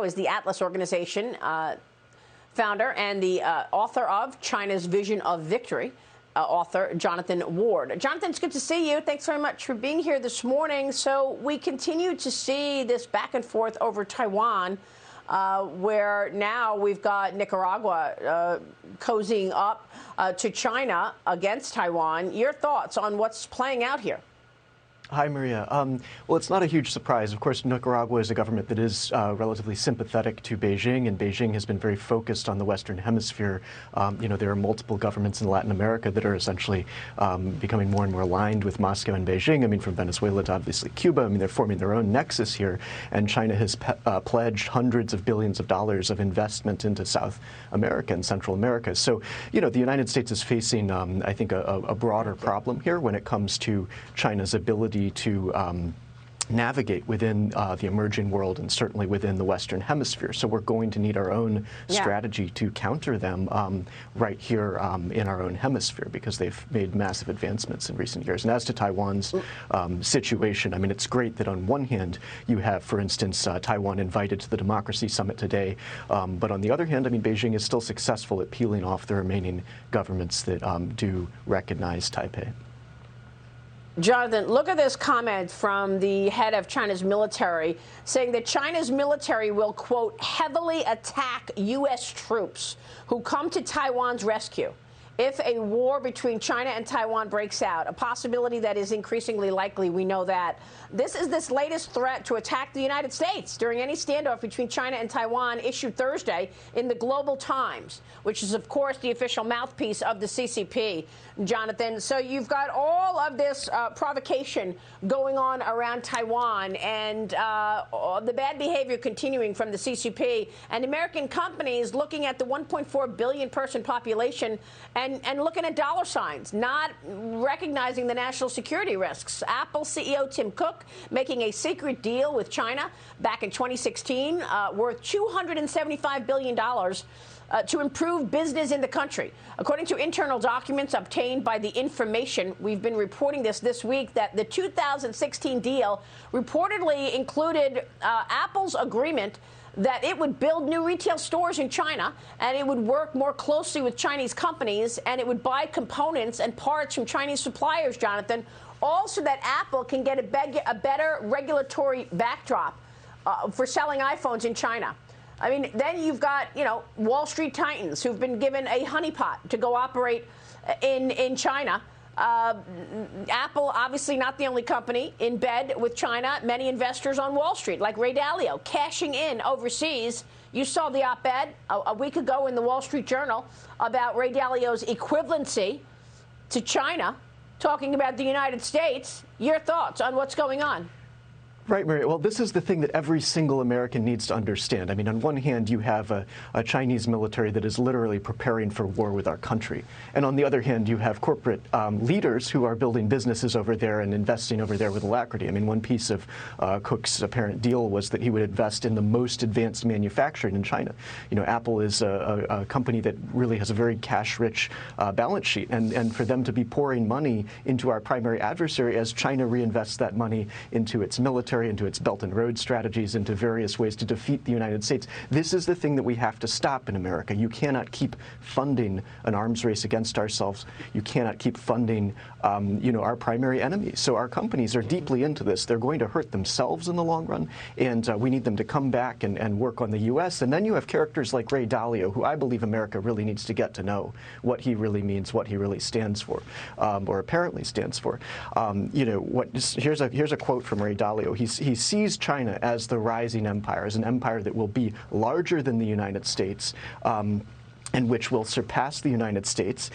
Is the Atlas organization founder and the author of China's Vision of Victory, author Jonathan Ward. Jonathan, it's good to see you. Thanks very much for being here this morning. So we continue to see this back and forth over Taiwan, where now we've got Nicaragua cozying up to China against Taiwan. Your thoughts on what's playing out here? Hi, Maria. Well, it's not a huge surprise. Of course, Nicaragua is a government that is relatively sympathetic to Beijing, and Beijing has been very focused on the Western Hemisphere. There are multiple governments in Latin America that are essentially becoming more and more aligned with Moscow and Beijing. I mean, from Venezuela to obviously Cuba. I mean, they're forming their own nexus here, and China has pledged hundreds of billions of dollars of investment into South America and Central America. So, the United States is facing, I think, a broader problem here when it comes to China's ability to navigate within the emerging world and certainly within the Western Hemisphere. So we're going to need our own strategy to counter them right here in our own hemisphere, because they've made massive advancements in recent years. And as to Taiwan's situation, I mean, it's great that on one hand you have, for instance, Taiwan invited to the Democracy Summit today. But on the other hand, I mean, Beijing is still successful at peeling off the remaining governments that do recognize Taipei. Jonathan, look at this comment from the head of China's military saying that China's military will, quote, heavily attack U.S. troops who come to Taiwan's rescue if a war between China and Taiwan breaks out, a possibility that is increasingly likely. We know that. This is this latest threat to attack the United States during any standoff between China and Taiwan issued Thursday in the Global Times, which is, of course, the official mouthpiece of the CCP, Jonathan. So you've got all of this provocation going on around Taiwan and the bad behavior continuing from the CCP and American companies looking at the 1.4 billion person population and looking at dollar signs, not recognizing the national security risks. Apple CEO Tim Cook making a secret deal with China back in 2016 worth $275 billion to improve business in the country. According to internal documents obtained by The Information, we've been reporting this week, that the 2016 deal reportedly included Apple's agreement that it would build new retail stores in China, and it would work more closely with Chinese companies, and it would buy components and parts from Chinese suppliers, Jonathan, also that Apple can get a better regulatory backdrop for selling iPhones in China. I mean, then you've got, Wall Street titans who've been given a honeypot to go operate in China. Apple, obviously not the only company in bed with China. Many investors on Wall Street, like Ray Dalio, cashing in overseas. You saw the op-ed a week ago in the Wall Street Journal about Ray Dalio's equivalency to China, talking about the United States. Your thoughts on what's going on? Right, Maria. Well, this is the thing that every single American needs to understand. I mean, on one hand, you have a Chinese military that is literally preparing for war with our country. And on the other hand, you have corporate leaders who are building businesses over there and investing over there with alacrity. I mean, one piece of Cook's apparent deal was that he would invest in the most advanced manufacturing in China. Apple is a company that really has a very cash-rich balance sheet. And for them to be pouring money into our primary adversary as China reinvests that money into its military, into its Belt and Road strategies, into various ways to defeat the United States. This is the thing that we have to stop in America. You cannot keep funding an arms race against ourselves. You cannot keep funding, our primary enemies. So our companies are deeply into this. They're going to hurt themselves in the long run, and we need them to come back and work on the U.S. And then you have characters like Ray Dalio, who I believe America really needs to get to know what he really means, what he really stands for, or apparently stands for. Here's a quote from Ray Dalio. He sees China as the rising empire, as an empire that will be larger than the United States, and which will surpass the United States.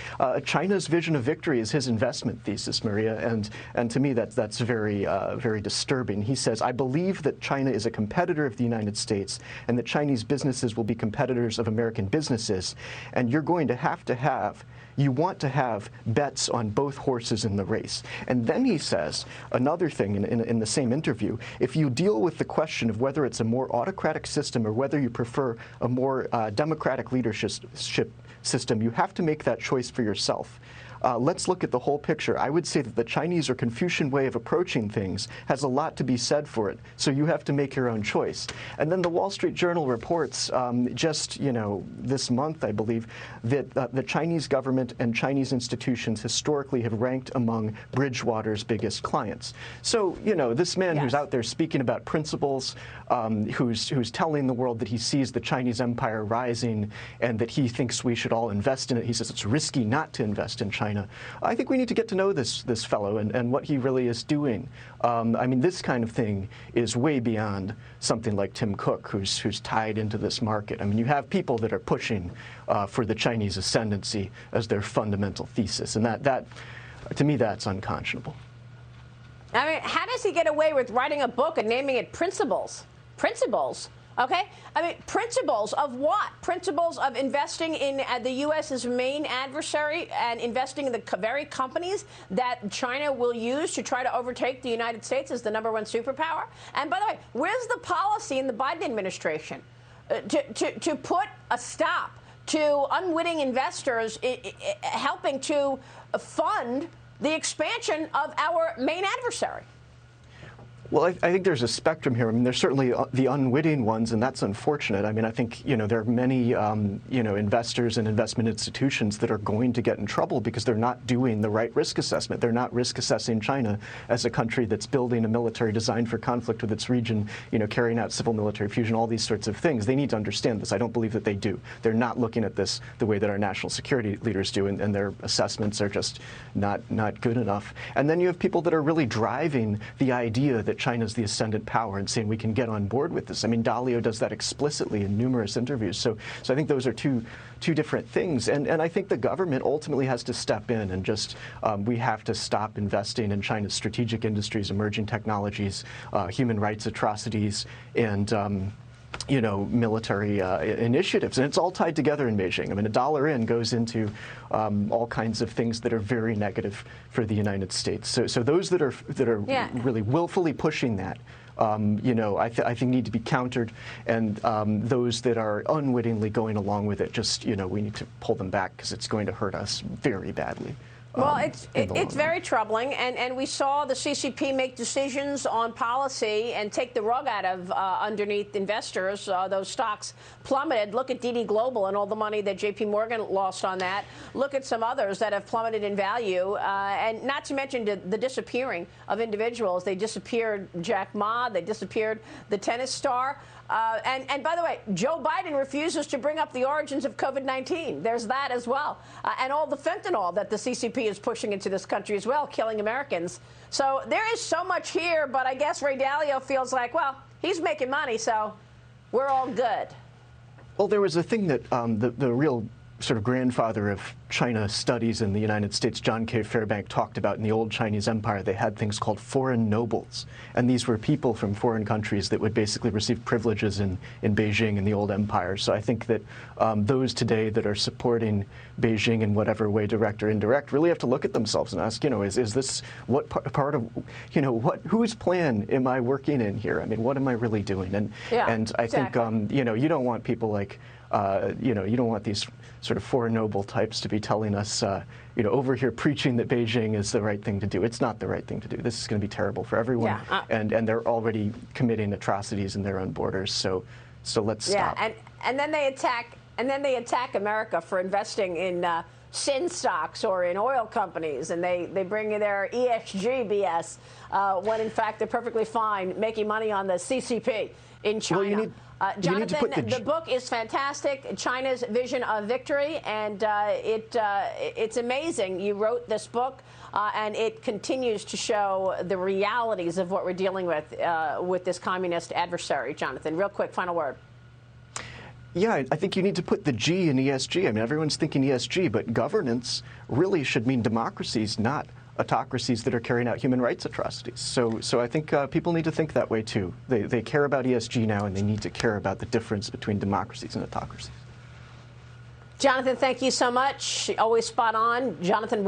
China's vision of victory is his investment thesis, Maria, and to me that's very very disturbing. He says, I believe that China is a competitor of the United States, and that Chinese businesses will be competitors of American businesses, and you're going to have you want to have bets on both horses in the race. And then he says another thing in the same interview: if you deal with the question of whether it's a more autocratic system or whether you prefer a more democratic leadership system, you have to make that choice for yourself. let's look at the whole picture. I would say that the Chinese or Confucian way of approaching things has a lot to be said for it. So you have to make your own choice. And then the Wall Street Journal reports just, this month, I believe, that the Chinese government and Chinese institutions historically have ranked among Bridgewater's biggest clients. So, this man who's out there speaking about principles, who's telling the world that he sees the Chinese empire rising and that he thinks we should all invest in it. He says it's risky not to invest in China. I think we need to get to know this fellow and what he really is doing. I mean, this kind of thing is way beyond something like Tim Cook, who's tied into this market. I mean, you have people that are pushing for the Chinese ascendancy as their fundamental thesis, and that to me, that's unconscionable. I mean, how does he get away with writing a book and naming it Principles? Principles? Okay? I mean, principles of what? Principles of investing in the U.S.'s main adversary and investing in the very companies that China will use to try to overtake the United States as the #1 superpower? And by the way, where's the policy in the Biden administration to put a stop to unwitting investors helping to fund the expansion of our main adversary? Well, I think there's a spectrum here. I mean, there's certainly the unwitting ones, and that's unfortunate. I mean, I think, there are many, investors and investment institutions that are going to get in trouble because they're not doing the right risk assessment. They're not risk assessing China as a country that's building a military designed for conflict with its region, carrying out civil military fusion, all these sorts of things. They need to understand this. I don't believe that they do. They're not looking at this the way that our national security leaders do, and their assessments are just not good enough. And then you have people that are really driving the idea that China's the ascendant power and saying we can get on board with this. I mean, Dalio does that explicitly in numerous interviews. So I think those are two different things. And I think the government ultimately has to step in and just we have to stop investing in China's strategic industries, emerging technologies, human rights atrocities, and military initiatives. And it's all tied together in Beijing. I mean, $1 in goes into all kinds of things that are very negative for the United States. So those that are really willfully pushing that, I think need to be countered. And those that are unwittingly going along with it, just, we need to pull them back because it's going to hurt us very badly. Well, it's very troubling, and we saw the CCP make decisions on policy and take the rug out of underneath investors. Those stocks plummeted. Look at DD Global and all the money that J.P. Morgan lost on that. Look at some others that have plummeted in value, and not to mention the disappearing of individuals. They disappeared Jack Ma. They disappeared the tennis star. And by the way, Joe Biden refuses to bring up the origins of COVID-19. There's that as well. And all the fentanyl that the CCP is pushing into this country as well, killing Americans. So there is so much here, but I guess Ray Dalio feels like, well, he's making money, so we're all good. Well, there was a thing that the real sort of grandfather of China studies in the United States, John K. Fairbank, talked about in the old Chinese empire. They had things called foreign nobles. And these were people from foreign countries that would basically receive privileges in Beijing in the old empire. So I think that those today that are supporting Beijing in whatever way, direct or indirect, really have to look at themselves and ask, is this what part of, whose plan am I working in here? I mean, what am I really doing? And I think, you don't want people like, you don't want these sort of foreign noble types to be telling us, over here preaching that Beijing is the right thing to do. It's not the right thing to do. This is going to be terrible for everyone, and they're already committing atrocities in their own borders. So let's stop. Yeah, and then they attack America for investing in sin stocks or in oil companies, and they bring in their ESG BS when in fact they're perfectly fine making money on the CCP in China. Well, Jonathan, the book is fantastic, China's Vision of Victory, and it's amazing. You wrote this book, and it continues to show the realities of what we're dealing with this communist adversary. Jonathan, real quick, final word. Yeah, I think you need to put the G in ESG. I mean, everyone's thinking ESG, but governance really should mean democracies, not autocracies that are carrying out human rights atrocities. So I think people need to think that way too. They care about ESG now, and they need to care about the difference between democracies and autocracies. Jonathan, thank you so much. Always spot on. Jonathan